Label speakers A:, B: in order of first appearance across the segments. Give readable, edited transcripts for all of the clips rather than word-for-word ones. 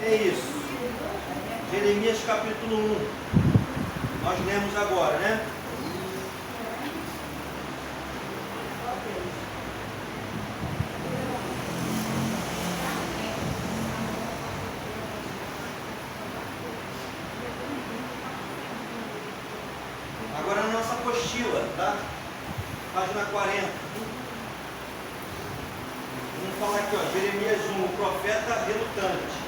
A: É isso. Jeremias capítulo 1. Nós lemos agora, né? Agora na nossa apostila, tá? Página 40. Vamos falar aqui, ó, Jeremias 1, o profeta relutante.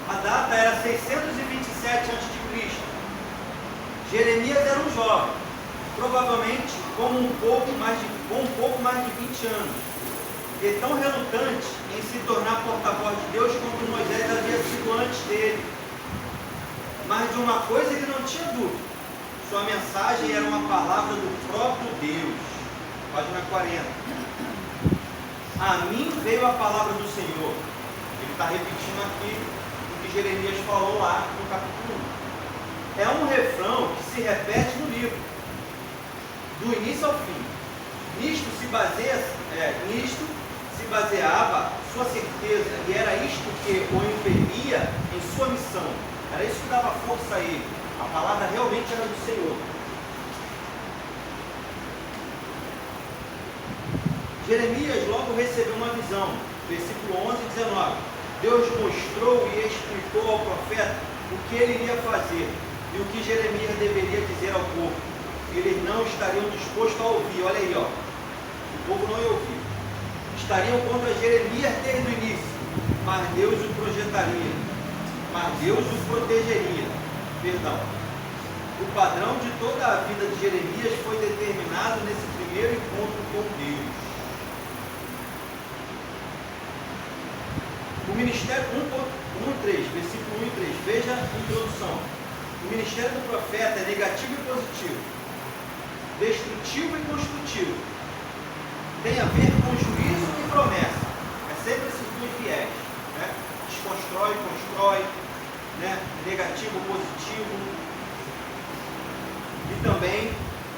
A: A data era 627 a.C. Jeremias era um jovem, provavelmente com um pouco mais de 20 anos, e tão relutante em se tornar porta-voz de Deus quanto Moisés havia sido antes dele. Mas de uma coisa ele não tinha dúvida: sua mensagem era uma palavra do próprio Deus. Página 40. A mim veio a palavra do Senhor. Ele está repetindo aqui o que Jeremias falou lá no capítulo 1. É um refrão que se repete no livro, do início ao fim. Nisto se baseava sua certeza, e era isto que o impelia em sua missão. Era isso que dava força a ele. A palavra realmente era do Senhor. Jeremias logo recebeu uma visão. Versículo 11 e 19. Deus mostrou e explicou ao profeta o que ele iria fazer e o que Jeremias deveria dizer ao povo. Eles não estariam dispostos a ouvir. Olha aí, ó. O povo não ia ouvir. Estariam contra Jeremias desde o início, mas Deus o projetaria, mas Deus o protegeria. Perdão. O padrão de toda a vida de Jeremias foi determinado nesse primeiro encontro com Deus. O ministério 1:3, versículo 1 e 3. Veja a introdução. O ministério do profeta é negativo e positivo, destrutivo e construtivo. Tem a ver com juízo e promessa. É sempre esses dois viés, né? Desconstrói, constrói, né? Negativo, positivo, e também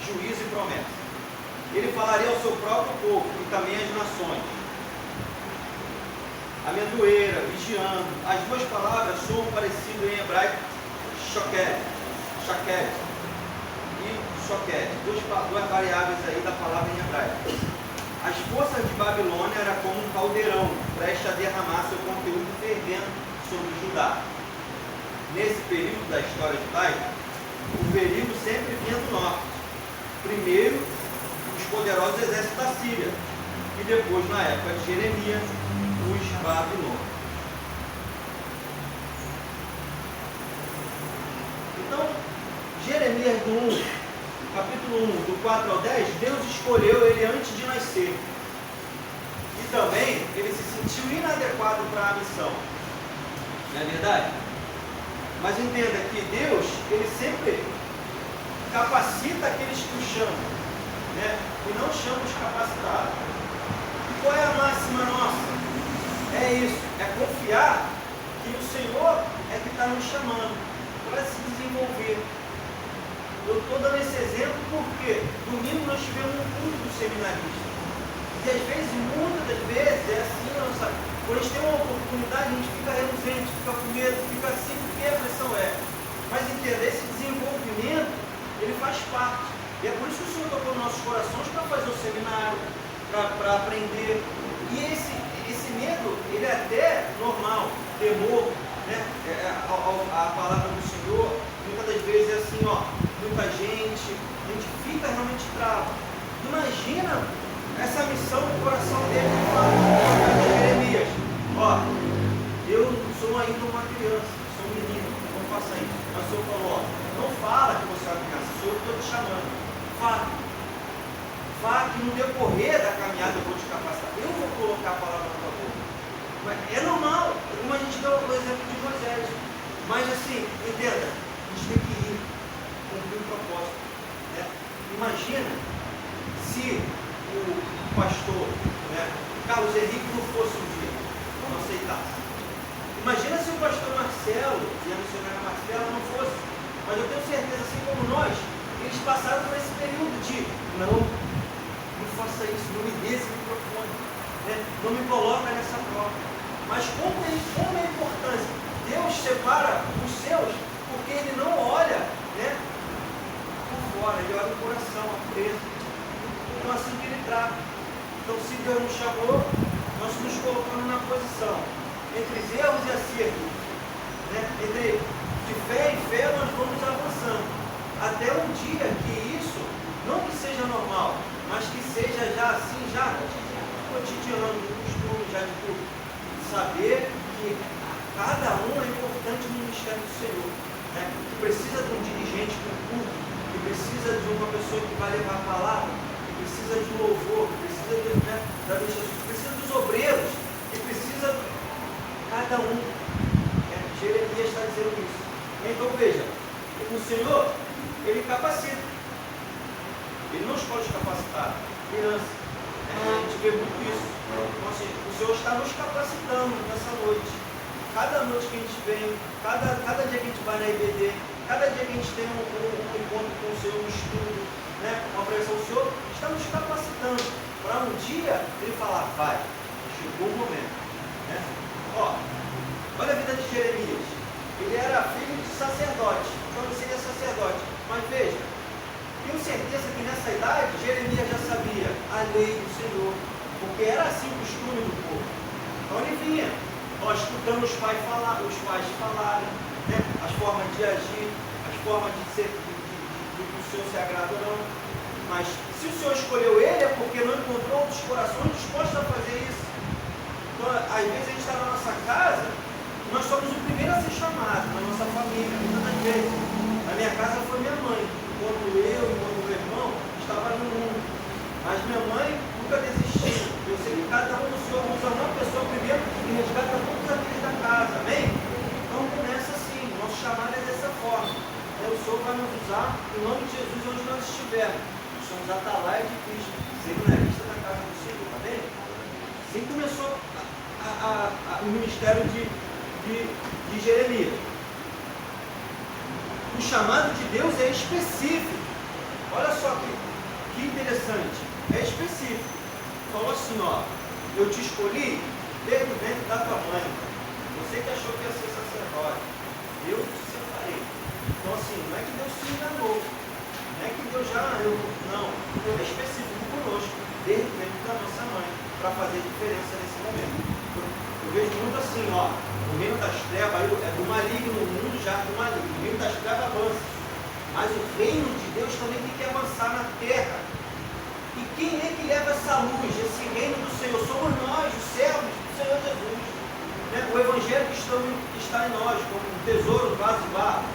A: juízo e promessa. Ele falaria ao seu próprio povo e também às nações. Amendoeira, vigiando. As duas palavras soam parecido em hebraico, shoket e shoket. Duas variáveis aí da palavra em hebraico. As forças de Babilônia eram como um caldeirão, prestes a derramar seu conteúdo fervendo sobre Judá. Nesse período da história judaica, o perigo sempre vinha do norte. Primeiro, os poderosos exércitos da Síria, e depois, na época de Jeremias, os babilônios. Então, Jeremias capítulo 1, do 4 ao 10, Deus escolheu ele antes de nascer. E também ele se sentiu inadequado para a missão. Não é verdade? Mas entenda que Deus, ele sempre capacita aqueles que o chamam, né? E não chama os capacitados. E qual é a máxima nossa? É isso, é confiar que o Senhor é que está nos chamando para se desenvolver. Eu estou dando esse exemplo porque domingo nós tivemos um culto do seminarista. E às vezes, muitas das vezes, é assim, nossa, quando a gente tem uma oportunidade, a gente fica reluzente, fica com medo, fica assim, porque a pressão é. Mas entenda, esse desenvolvimento, ele faz parte. E é por isso que o Senhor tocou nos nossos corações para fazer o seminário, para aprender. E esse medo, ele é até normal, temor, né? A palavra do Senhor, muitas das vezes é assim, ó, muita gente, a gente fica realmente bravo. Imagina essa missão no coração dele, de Jeremias. Ó, eu sou ainda uma criança, sou um menino, não faça isso. Mas o Senhor falou, ó, não fala que você é uma criança, sou eu que estou te chamando. Vá que no decorrer da caminhada eu vou te capacitar. Eu vou colocar a palavra na tua boca. Mas é normal, como a gente deu o exemplo de Moisés. Mas assim, entenda, a gente tem que ir, cumprir o propósito. Né? Imagina se o pastor, né, Carlos Henrique não fosse um dia, não aceitasse. Imagina se o pastor Marcelo e a missionária Marcela não fosse. Mas eu tenho certeza, assim como nós, eles passaram por esse período de não faça isso, não me dê esse microfone. né? Não me coloca nessa prova. Mas como é a importância? Deus separa os seus porque Ele não olha, né, por fora, Ele olha o coração, a pureza. Então assim que Ele trata. Então se Deus nos chamou, nós nos colocamos na posição entre os erros e acertos, né? Entre de fé em fé nós vamos avançando. Até um dia que isso, não que seja normal, mas que seja já assim, já cotidiano, de costume, já de tudo. Saber que cada um é importante no ministério do Senhor, né? Que precisa de um dirigente com culto, que precisa de uma pessoa que vai levar a palavra, que precisa de um louvor, que precisa de, né, que precisa dos obreiros, que precisa cada um. Jeremias está dizendo isso. Então veja, o Senhor, Ele capacita. Ele não escolhe os capacitados, criança. A gente vê muito isso. Então, assim, o Senhor está nos capacitando nessa noite. Cada noite que a gente vem, cada dia que a gente vai na IBD, cada dia que a gente tem um encontro com o Senhor, um estudo, né, uma presença do Senhor, está nos capacitando para um dia Ele falar, vai, chegou o momento. Né? Ó, olha a vida de Jeremias. Ele era filho de sacerdote, então ele seria sacerdote. Mas veja, tenho certeza que nessa idade Jeremias já sabia a lei do Senhor, porque era assim o costume do povo. Então ele vinha, escutando os pais falarem, né, as formas de agir, as formas de ser, de que o Senhor se agrada ou não. Mas se o Senhor escolheu ele, é porque não encontrou outros corações dispostos a fazer isso. Então, às vezes a gente está na nossa casa, nós somos o primeiro a ser chamado, na nossa família, muitas das vezes. Na minha casa foi minha mãe, enquanto o meu irmão, estava no mundo. Mas minha mãe nunca desistiu. Eu sei que cada um do Senhor usa uma pessoa primeiro e resgata todos aqueles da casa, amém? Então começa assim, nosso chamado é dessa forma. O Senhor vai nos usar em nome de Jesus onde nós estivermos. Nós somos atalaia de Cristo, seminarista da casa do Senhor, amém? Assim começou o ministério de Jeremias. O chamado de Deus é específico. Olha só que interessante. É específico. Falou assim, ó, eu te escolhi desde o ventre da tua mãe. Você que achou que ia ser sacerdote, eu te separei. Então assim, não é que Deus se enganou. Não é que Deus não. É específico conosco, desde o ventre da nossa mãe, para fazer diferença nesse momento. Eu vejo muito assim, ó, o reino das trevas é do maligno, o mundo já é do maligno, o reino das trevas avança. Mas o reino de Deus também tem que avançar na terra. E quem é que leva essa luz, esse reino do Senhor? Somos nós, os servos do Senhor Jesus. Né? O Evangelho que está em nós, como um tesouro, vaso de barro.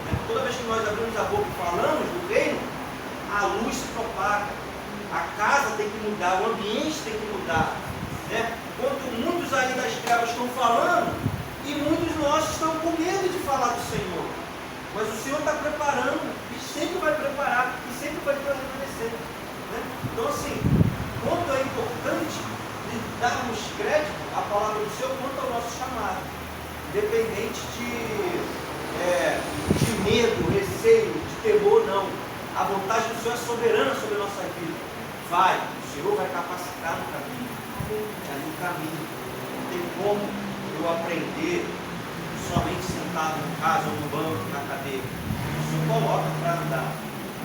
A: Né? Toda vez que nós abrimos a boca e falamos do reino, a luz se propaga. A casa tem que mudar, o ambiente tem que mudar. Né? Enquanto muitos aí das trevas estão falando, e muitos nossos estão com medo de falar do Senhor. Mas o Senhor está preparando, e sempre vai preparar, e sempre vai permanecer. Né? Então assim, quanto é importante de darmos crédito à palavra do Senhor quanto ao nosso chamado. Independente de medo, receio, de temor, não. A vontade do Senhor é soberana sobre a nossa vida. Vai, o Senhor vai capacitar no caminho. No caminho. Não tem como eu aprender somente sentado em casa ou no banco, na cadeira. O Senhor coloca para andar.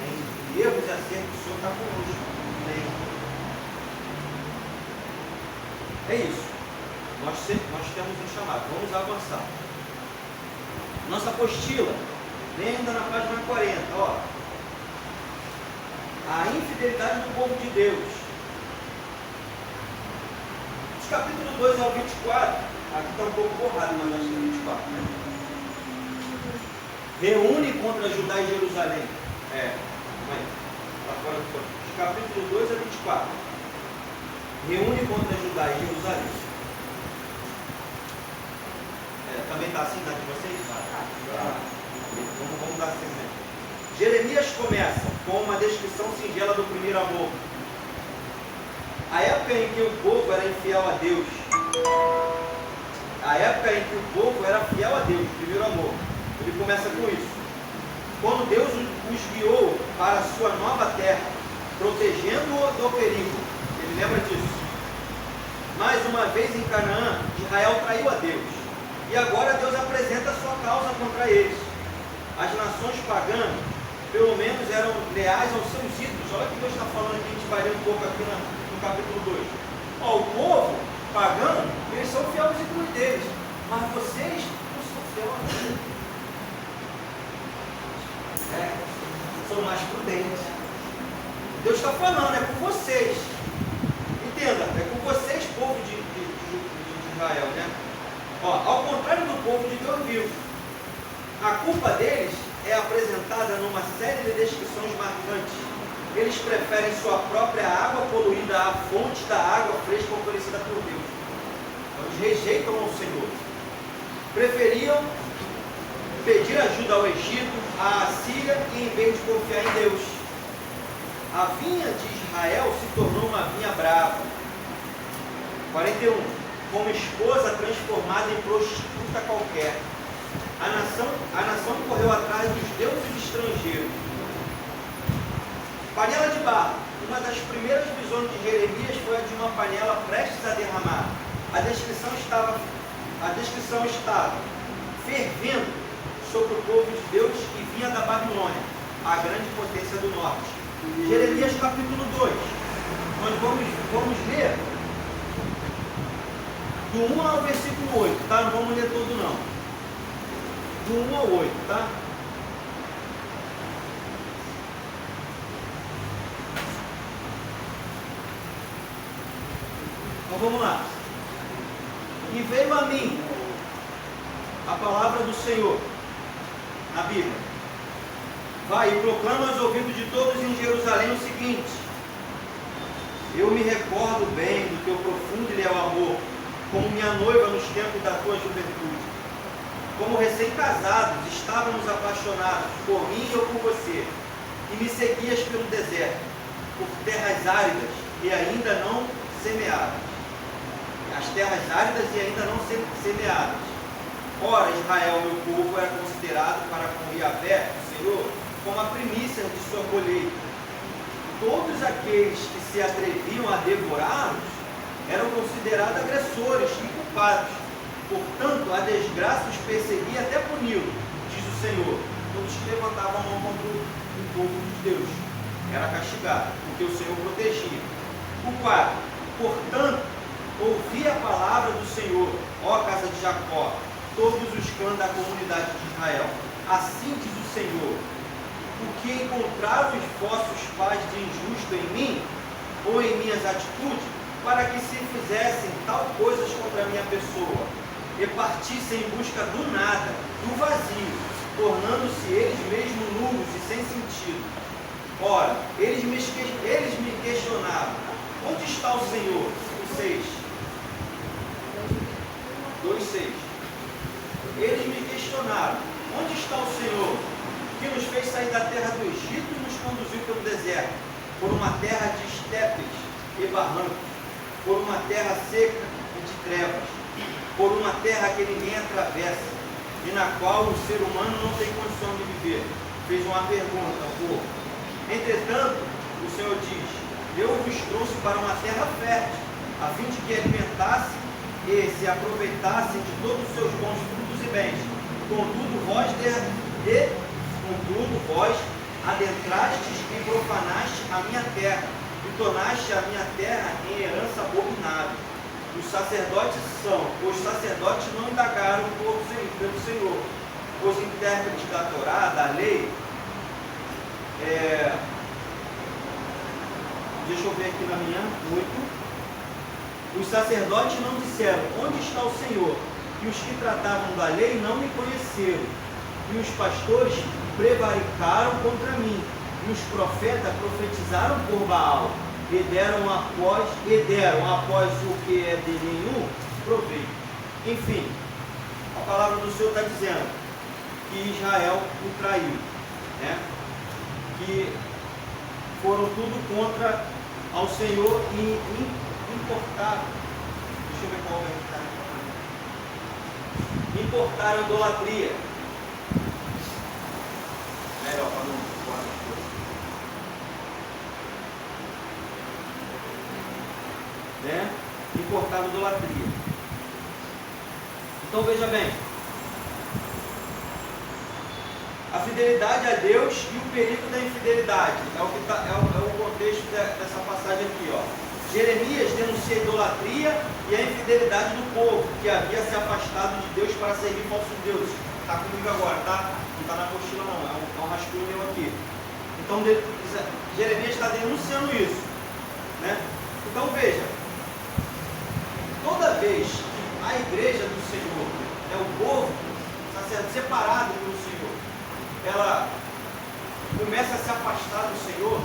A: Em erros e acertos, o Senhor está conosco. É isso. Nós temos um chamado. Vamos avançar. Nossa apostila, vem ainda na página 40. Ó. A infidelidade do povo de Deus. Dos capítulo 2 ao 24, aqui está um pouco borrado, mas acho que é 24, né? Reúne contra Judá e Jerusalém. Está fora do corpo. Dos capítulo 2 a 24. Reúne contra Judá e Jerusalém. Também está assim na de vocês? Vamos dar segmento. Jeremias começa com uma descrição singela do primeiro amor. A época em que o povo era infiel a Deus. A época em que o povo era fiel a Deus, primeiro amor. Ele começa com isso. Quando Deus os guiou para a sua nova terra, protegendo-o do perigo. Ele lembra disso. Mais uma vez em Canaã, Israel traiu a Deus. E agora Deus apresenta a sua causa contra eles. As nações pagãs, pelo menos, eram leais aos seus ídolos. Olha o que Deus está falando aqui, a gente vai ler um pouco aqui no capítulo 2. Ó, o povo pagão, eles são fiéis aos ídolos deles. Mas vocês não são fiéis a Deus. São mais prudentes. Deus está falando, é com vocês. Entenda, é com vocês, povo de Israel, né? Ó, ao contrário do povo de Deus vivo, a culpa deles é apresentada numa série de descrições marcantes. Eles preferem sua própria água poluída à fonte da água fresca oferecida por Deus. Então, eles rejeitam ao Senhor. Preferiam pedir ajuda ao Egito, à Assíria, e em vez de confiar em Deus. A vinha de Israel se tornou uma vinha brava. 41. Como esposa transformada em prostituta qualquer. A nação correu atrás dos deuses estrangeiros. Panela de barro. Uma das primeiras visões de Jeremias foi a de uma panela prestes a derramar. A descrição estava fervendo sobre o povo de Deus que vinha da Babilônia, a grande potência do norte. Jeremias capítulo 2. Nós vamos ler do 1 ao versículo 8, tá? Não vamos ler todo não. Do 1 ao 8, tá? Então vamos lá. E veio a mim a palavra do Senhor na Bíblia. Vai e proclama aos ouvidos de todos em Jerusalém o seguinte: eu me recordo bem do teu profundo e leal amor, como minha noiva nos tempos da tua juventude. Como recém-casados, estávamos apaixonados por mim ou por você, e me seguias pelo deserto, por terras áridas e ainda não semeadas. As terras áridas e ainda não semeadas. Ora, Israel, meu povo, era considerado para com Yahvé, o Senhor, como a primícia de sua colheita. Todos aqueles que se atreviam a devorá-los eram considerados agressores e culpados. Portanto, a desgraça os perseguia até puni-lo, diz o Senhor. Todos que levantavam a mão contra o povo de Deus era castigado, porque o Senhor protegia. O 4. Portanto, ouvi a palavra do Senhor, ó casa de Jacó, todos os clãs da comunidade de Israel. Assim diz o Senhor: o que encontraram os vossos pais de injusto em mim, ou em minhas atitudes, para que se fizessem tal coisas contra a minha pessoa, e partissem em busca do nada, do vazio, tornando-se eles mesmos nulos e sem sentido. Ora, eles me questionaram: onde está o Senhor? O 6. 2:6. Eles me questionaram: onde está o Senhor, que nos fez sair da terra do Egito e nos conduziu pelo deserto, por uma terra de estepes e barrancos, por uma terra seca e de trevas, por uma terra que ninguém atravessa, e na qual o ser humano não tem condição de viver? Fez uma pergunta ao povo. Entretanto, o Senhor diz: eu vos trouxe para uma terra fértil, a fim de que alimentasse e se aproveitassem de todos os seus bons frutos e bens. Contudo, vós adentrastes e profanastes a minha terra, e tornaste a minha terra em herança abominável. Os sacerdotes não indagaram pelo Senhor. Os intérpretes da Torá, da lei, deixa eu ver aqui na minha, 8. Os sacerdotes não disseram: onde está o Senhor? E os que tratavam da lei não me conheceram. E os pastores prevaricaram contra mim. E os profetas profetizaram por Baal. E deram após o que é de nenhum proveito. Enfim, a palavra do Senhor está dizendo que Israel o traiu, né? Que foram tudo contra ao Senhor e importaram. Deixa eu ver qual é que está. Importaram idolatria. Melhor para não falar as coisas. Né? suportava idolatria. Então veja bem, a fidelidade a Deus e o perigo da infidelidade é o contexto dessa passagem aqui, ó. Jeremias denuncia a idolatria e a infidelidade do povo que havia se afastado de Deus para servir falsos deuses. Está comigo agora, tá? Não está na apostila não, é um rascunho meu aqui. Então Jeremias está denunciando isso, né? Então veja, toda vez que a igreja do Senhor, né, o povo separado pelo Senhor, ela começa a se afastar do Senhor,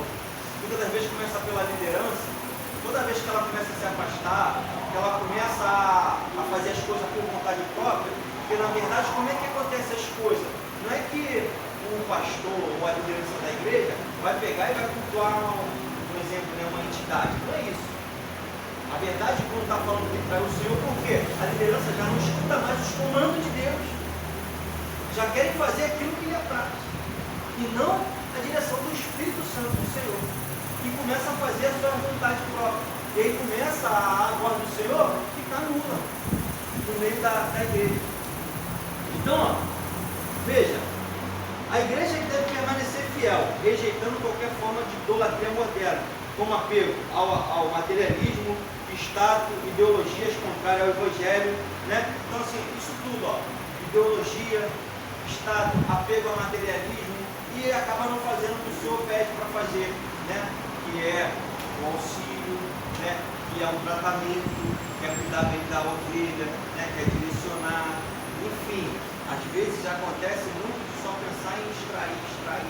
A: muitas das vezes começa pela liderança. Toda vez que ela começa a se afastar, que ela começa a fazer as coisas por vontade própria, porque na verdade como é que acontecem as coisas? Não é que o pastor ou a liderança da igreja vai pegar e vai cultuar, por exemplo, né, uma entidade. Não é isso. A verdade, quando está falando que trai o Senhor, por quê? A liderança já não escuta mais os comandos de Deus. Já querem fazer aquilo que lhe apraz. E não a direção do Espírito Santo do Senhor. E começa a fazer a sua vontade própria. E aí começa a voz do Senhor ficar nula no meio da igreja. Então, ó, veja, a igreja deve permanecer fiel, rejeitando qualquer forma de idolatria moderna, como apego ao materialismo, status, ideologias contrárias ao Evangelho, né? Então, assim, isso tudo, ó, ideologia, status, apego ao materialismo, e acaba não fazendo o que o Senhor pede para fazer, né? Que é o auxílio, né? Que é um tratamento, que é cuidar bem da ovelha, né? Que é direcionar, enfim, às vezes acontece muito de só pensar em extrair, sugar,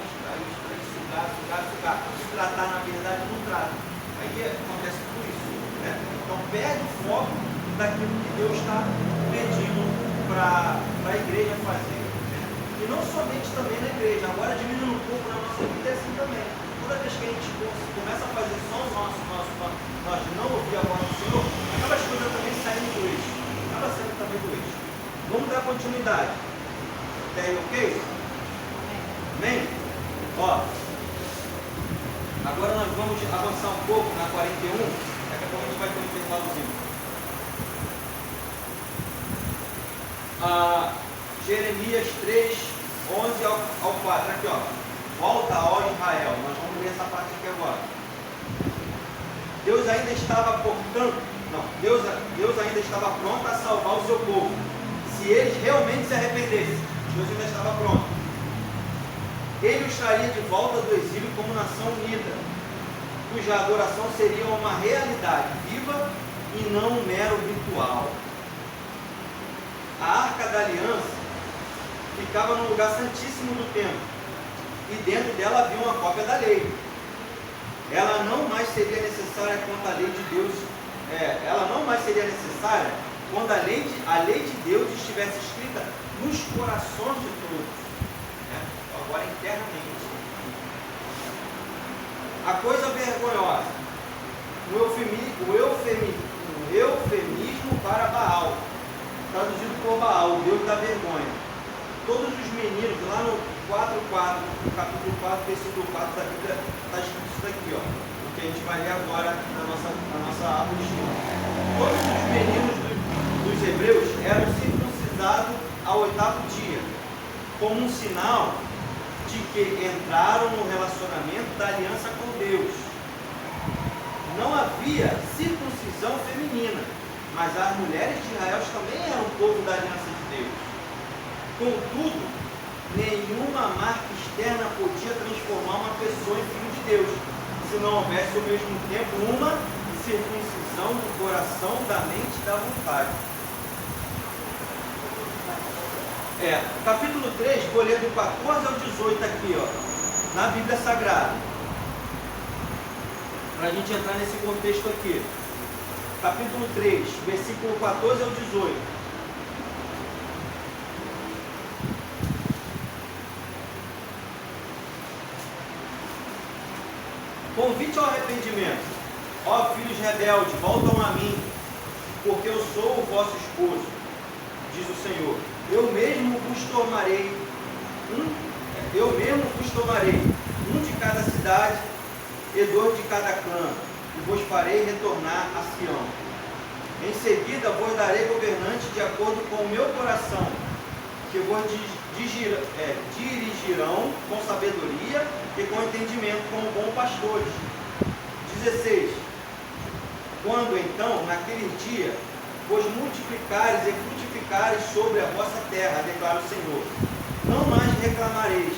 A: tratar na verdade não trata. Aí acontece tudo isso, né? Então perde o foco daquilo que Deus está pedindo para a igreja fazer, né? E não somente também na igreja, agora diminuindo um pouco na nossa vida é assim também. Toda vez que a gente começa a fazer só o nós não ouvir a voz do Senhor, acaba as coisas também saindo do eixo. Acaba saindo também do eixo. Vamos dar continuidade. Até aí, ok? Amém? Ó, agora nós vamos avançar um pouco na 41. Daqui a pouco a gente vai ter um intervalozinho. Jeremias 3, 11 ao 4. Aqui, ó. Volta, ó Israel. Nós vamos ler essa parte aqui agora. Deus ainda estava Deus ainda estava pronto a salvar o seu povo. Se eles realmente se arrependessem, Deus ainda estava pronto. Ele os traria de volta do exílio como nação unida, cuja adoração seria uma realidade viva e não um mero ritual. A Arca da Aliança ficava no lugar santíssimo do templo, e dentro dela havia uma cópia da lei. Ela não mais seria necessária quando a lei de Deus, quando a lei de Deus estivesse escrita nos corações de todos, né? Agora internamente. A coisa vergonhosa, o eufemismo para Baal, traduzido por Baal, o Deus da vergonha. Todos os meninos, lá no 4:4, no capítulo 4, versículo 4 da Bíblia, está escrito isso daqui, ó, o que a gente vai ler agora na nossa apostila. Todos os meninos dos hebreus eram circuncidados ao 8º dia, como um sinal de que entraram no relacionamento da aliança com Deus. Não havia circuncisão feminina, mas as mulheres de Israel também eram povo da aliança de Deus. Contudo, nenhuma marca externa podia transformar uma pessoa em filho de Deus, se não houvesse ao mesmo tempo uma circuncisão do coração, da mente e da vontade. Capítulo 3, vou ler do 14 ao 18 aqui, ó, na Bíblia Sagrada, para a gente entrar nesse contexto aqui. Capítulo 3, versículo 14 ao 18. Convite ao arrependimento. Ó filhos rebeldes, voltam a mim, porque eu sou o vosso esposo, diz o Senhor. Eu mesmo vos tomarei, um de cada cidade e 2 de cada clã, e vos farei retornar a Sião. Em seguida vos darei governante de acordo com o meu coração, que vos dirigirão com sabedoria e com entendimento, como bons pastores. 16. Quando então, naquele dia, vos multiplicares e frutificares sobre a vossa terra, declara o Senhor, não mais reclamareis.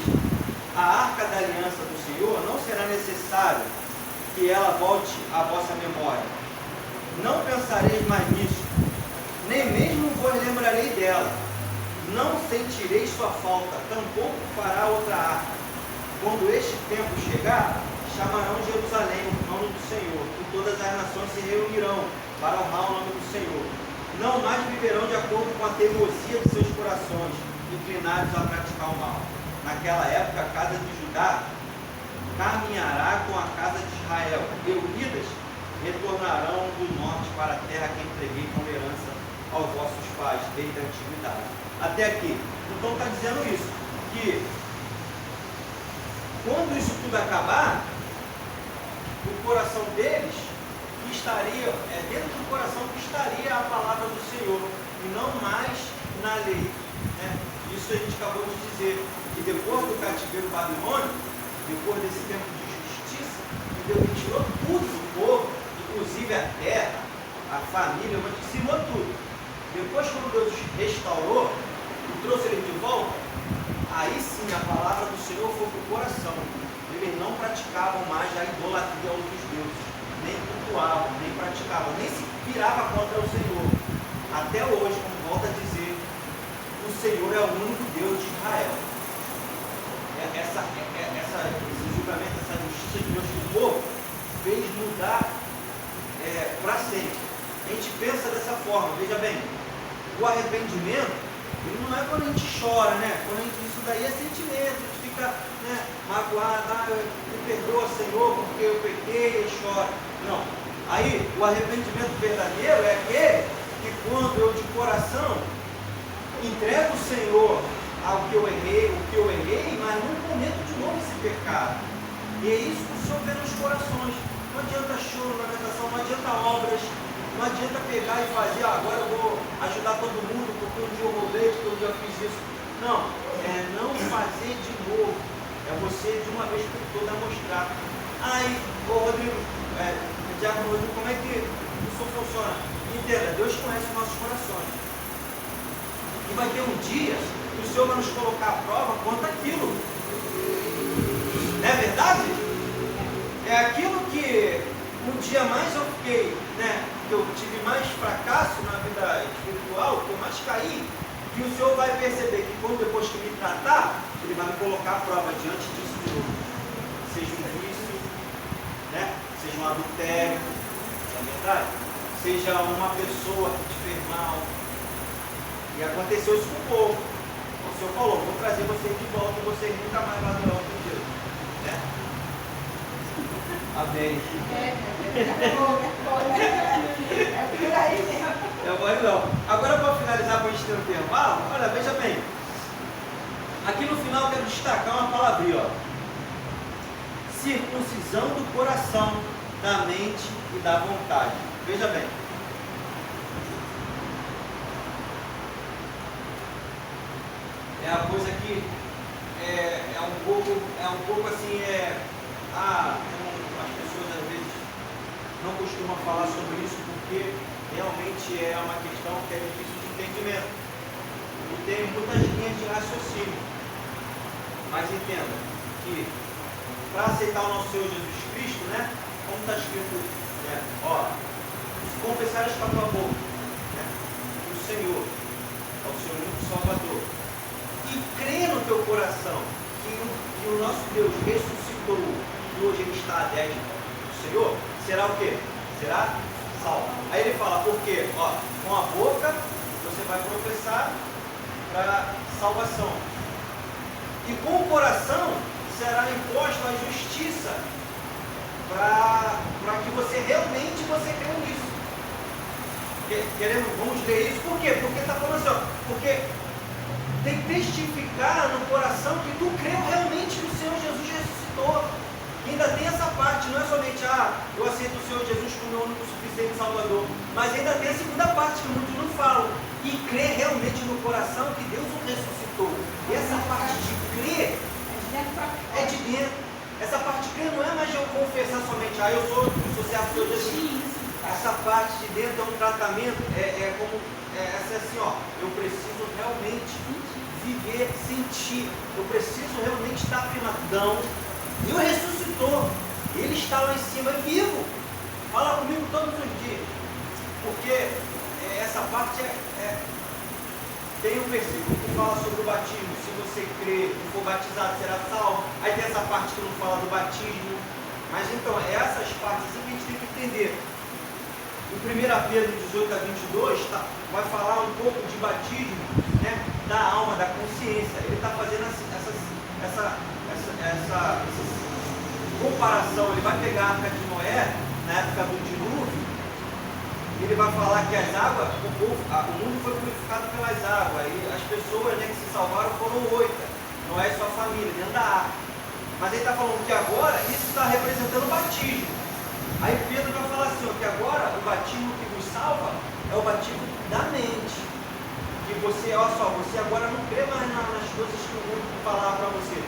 A: A arca da aliança do Senhor não será necessário que ela volte à vossa memória. Não pensareis mais nisso, nem mesmo vos lembrarei dela. Não sentireis sua falta, tampouco fará outra arca. Quando este tempo chegar, chamarão Jerusalém o nome do Senhor, e todas as nações se reunirão para honrar o nome do Senhor. Não mais viverão de acordo com a teimosia de seus corações, inclinados a praticar o mal. Naquela época, a casa de Judá caminhará com a casa de Israel, e unidas retornarão do norte para a terra que entreguei como herança aos vossos pais desde a antiguidade. Até aqui. Então está dizendo isso, que quando isso tudo acabar, o coração deles estaria, dentro do coração que estaria a palavra do Senhor, e não mais na lei. Isso a gente acabou de dizer, que depois do cativeiro babilônico, depois desse tempo de justiça, Deus retirou tudo do povo, inclusive a terra, a família, dizimou tudo. Depois, quando Deus restaurou e trouxe ele de volta, aí sim a palavra do Senhor foi para o coração. Eles não praticavam mais a idolatria a outros deuses, nem cultuavam, nem praticavam, nem se viravam contra o Senhor. Até hoje, como volta a dizer, o Senhor é o único Deus de Israel. Esse julgamento, essa justiça de Deus do povo fez mudar para sempre. A gente pensa dessa forma, veja bem, o arrependimento, ele não é quando a gente chora, né? Quando a gente, isso daí é sentimento, a gente fica magoado, me perdoa, Senhor, porque eu pequei e chora. Não. Aí, o arrependimento verdadeiro é aquele que quando eu de coração entrego o Senhor ao que eu errei, mas não cometo de novo esse pecado. E é isso que o Senhor vê nos corações. Não adianta choro, lamentação, não adianta obras, não adianta pegar e fazer, agora eu vou ajudar todo mundo, porque um dia eu roubei, porque um dia eu fiz isso. Não, é não fazer de novo. É você de uma vez por toda mostrar. Aí, Rodrigo, Diácono Rodrigo, como é que isso funciona? Entenda, Deus conhece os nossos corações. E vai ter um dia que o Senhor vai nos colocar à prova quanto aquilo. Não é verdade? É aquilo que um dia mais eu fiquei, que eu tive mais fracasso na vida espiritual, que eu mais caí, que o Senhor vai perceber que quando depois que me tratar, Ele vai me colocar à prova diante disso de novo. Seja um vício, seja um adultério, não é verdade? Seja uma pessoa que te fez mal. E aconteceu isso com o povo. O Senhor falou, vou trazer vocês de volta e vocês nunca mais vão adorar outro Deus. Amém. Não. Agora, para finalizar, para a gente ter um intervalo, olha, veja bem. Aqui no final eu quero destacar uma palavrinha, ó. Circuncisão do coração, da mente e da vontade. Veja bem. É a coisa que é um pouco assim, as pessoas às vezes não costumam falar sobre isso porque realmente é uma questão que é difícil de entendimento e tem muitas linhas de raciocínio. Mas entenda que para aceitar o nosso Senhor Jesus Cristo, como está escrito, se confessares com a tua boca, o Senhor é o Senhor único Salvador, e crer no teu coração que o nosso Deus ressuscitou e hoje Ele está à destra do Senhor, será o quê? Será salvo. Aí ele fala, por quê? Com a boca você vai professar para salvação. E com o coração será imposta a justiça para que você realmente crê nisso. Vamos ler isso, por quê? Porque está falando assim, porque tem que testificar no coração que tu creu realmente que o Senhor Jesus ressuscitou. ainda tem essa parte, não é somente, eu aceito o Senhor Jesus como meu único suficiente Salvador, mas ainda tem a segunda parte que muitos não falam, e crer realmente no coração que Deus o ressuscitou. E essa parte de crer é de dentro. Essa parte de crer não é mais de eu confessar somente, eu sou servo do Senhor Jesus. Essa parte de dentro é um tratamento, assim, eu preciso realmente viver, sentir, eu preciso realmente estar afirmadão. Deus ressuscitou, Ele está lá em cima, é vivo. Fala comigo todos os dias, porque essa parte tem um versículo que fala sobre o batismo. Se você crer e for batizado, será salvo. Aí tem essa parte que não fala do batismo. Mas então, essas partes assim que a gente tem que entender. Em 1 Pedro 18 a 22, vai falar um pouco de batismo, né, da alma, da consciência. Ele está fazendo essa comparação. Ele vai pegar a arca de Noé, na época do dilúvio. Ele vai falar que as águas, o mundo foi purificado pelas águas, e as pessoas, né, que se salvaram foram 8, Noé e sua família, dentro da arca. Mas ele está falando que agora isso está representando o batismo. Aí Pedro vai falar assim, que agora o batismo que nos salva é o batismo da mente. Que você, você agora não crê mais nas coisas que o mundo falava para você.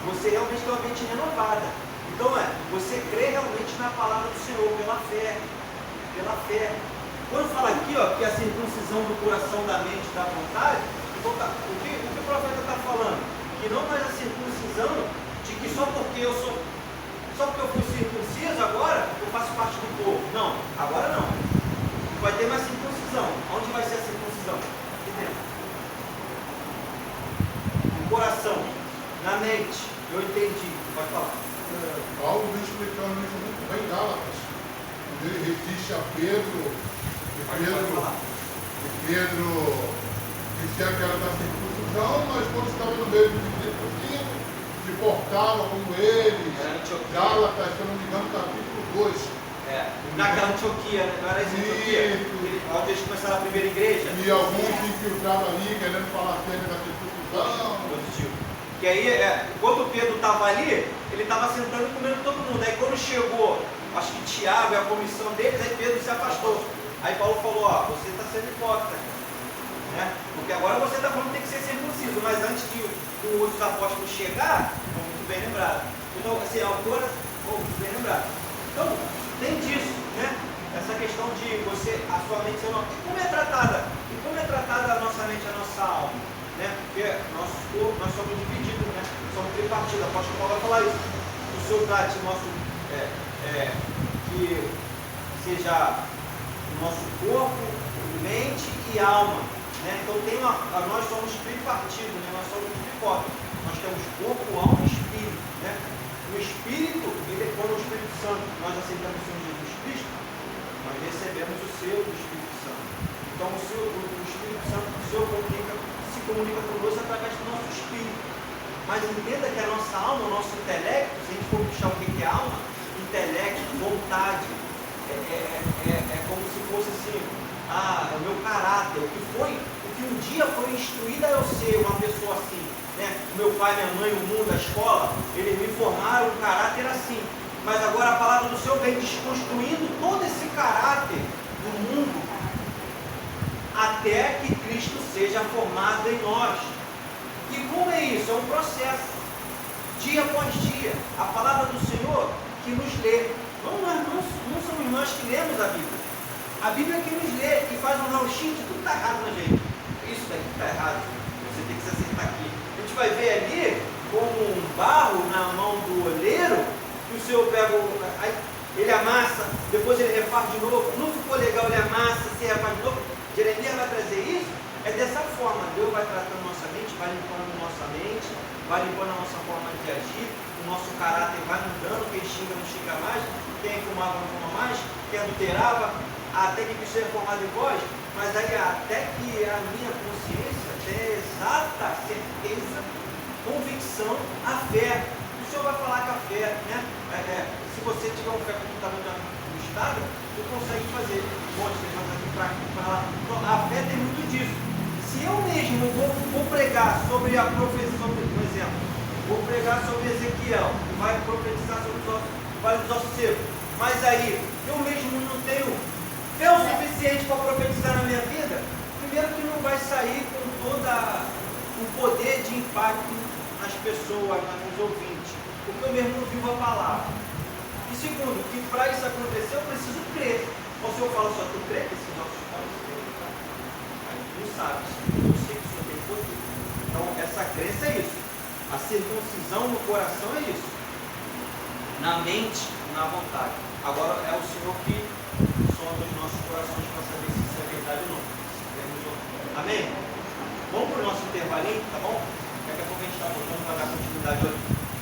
A: Você realmente tem uma mente renovada. Então você crê realmente na palavra do Senhor, pela fé. Pela fé. Quando fala aqui, que a circuncisão do coração, da mente, da vontade, então o que o profeta está falando? Que não mais a circuncisão de que só porque eu fui circunciso agora, eu faço parte do povo. Não, agora não. Vai ter mais circuncisão. Onde vai ser a circuncisão? Aqui dentro. No coração, na mente. Eu entendi. Pode falar.
B: Paulo vem explicando isso muito bem em Gálatas. Ele diz a Pedro dizia que era da circuncisão, mas quando estava no meio dos gentios, se portava como eles. Gálatas, se eu não me engano, capítulo 2.
A: Naquela Antioquia, não era isso? Antioquia? Onde eles começaram a primeira igreja.
B: E alguns se infiltravam ali, querendo falar acerca da circuncisão.
A: Positivo. Que aí, enquanto Pedro estava ali, ele estava sentando e comendo todo mundo. Aí quando chegou, acho que Tiago e a comissão deles, aí Pedro se afastou. Aí Paulo falou, você está sendo hipócrita, né? Porque agora você está falando que tem que ser circunciso, mas antes de os apóstolos chegar, muito bem lembrado. Então, assim, agora, muito bem lembrado. Então, tem disso, né? Essa questão de a sua mente ser uma... E como é tratada a nossa mente, a nossa alma? Né? Porque nosso corpo, nós somos divididos, né? Somos tripartidos. O apóstolo Paulo vai falar isso. O seu trate nosso, que seja o nosso corpo, mente e alma. Né? Então nós somos tripartidos, né? Nós somos tripórticos. Nós temos corpo, alma e espírito. Né? O espírito, quando o Espírito Santo, nós aceitamos o Senhor Jesus Cristo, nós recebemos o selo do Espírito Santo. Então o Espírito Santo, o Senhor se comunica conosco através do nosso espírito. Mas entenda que a nossa alma, o nosso intelecto, se a gente for puxar o que é alma, intelecto, vontade, é como se fosse assim, o meu caráter, o que um dia foi instruído a eu ser uma pessoa assim, né? O meu pai, minha mãe, o mundo, a escola, eles me formaram um caráter assim, mas agora a palavra do Senhor vem desconstruindo todo esse caráter do mundo, até que Cristo seja formado em nós. E como é isso? É um processo, dia após dia, a palavra do Senhor que nos lê. Não somos nós que lemos a Bíblia. A Bíblia é que nos lê e faz um raio-x de tudo que está errado na gente. Isso daqui está errado, você tem que se acertar aqui. A gente vai ver ali como um barro na mão do oleiro, que o Senhor pega, ele amassa, depois ele refaz de novo, não ficou legal, ele amassa, se refaz de novo. Jeremias vai trazer isso, é dessa forma. Deus vai tratando nossa mente, vai limpando nossa mente, vai limpando a nossa forma de agir, o nosso caráter vai mudando, quem xinga não xinga mais, quem fumava não fuma mais, quem adulterava, até que Cristo seja formado em vós, mas aí até que a minha consciência tenha exata certeza, convicção, a fé. O Senhor vai falar que a fé, né? Se você tiver um fé como está no estado, você consegue fazer um monte de coisa aqui para lá. Então, a fé tem muito disso. Se eu mesmo vou pregar sobre a profecia, por exemplo, vou pregar sobre Ezequiel, vai profetizar sobre os ossos, vale dos ossos secos. Mas aí, eu mesmo não tenho fé o suficiente para profetizar na minha vida. Primeiro que não vai sair com todo o poder de impacto nas pessoas, nos ouvintes, porque eu mesmo não vivo a palavra. E segundo, que para isso acontecer eu preciso crer. Ou se eu falo só, tu crê que esses ossos podem ser? Mas tu não sabes, eu sei que o Senhor tem poder. Então essa crença é isso. A circuncisão no coração é isso. Na mente, na vontade. Agora é o Senhor que sonda os nossos corações para saber se isso é verdade ou não. Amém? Vamos para o nosso intervalinho, tá bom? Daqui a pouco a gente está voltando para dar continuidade hoje.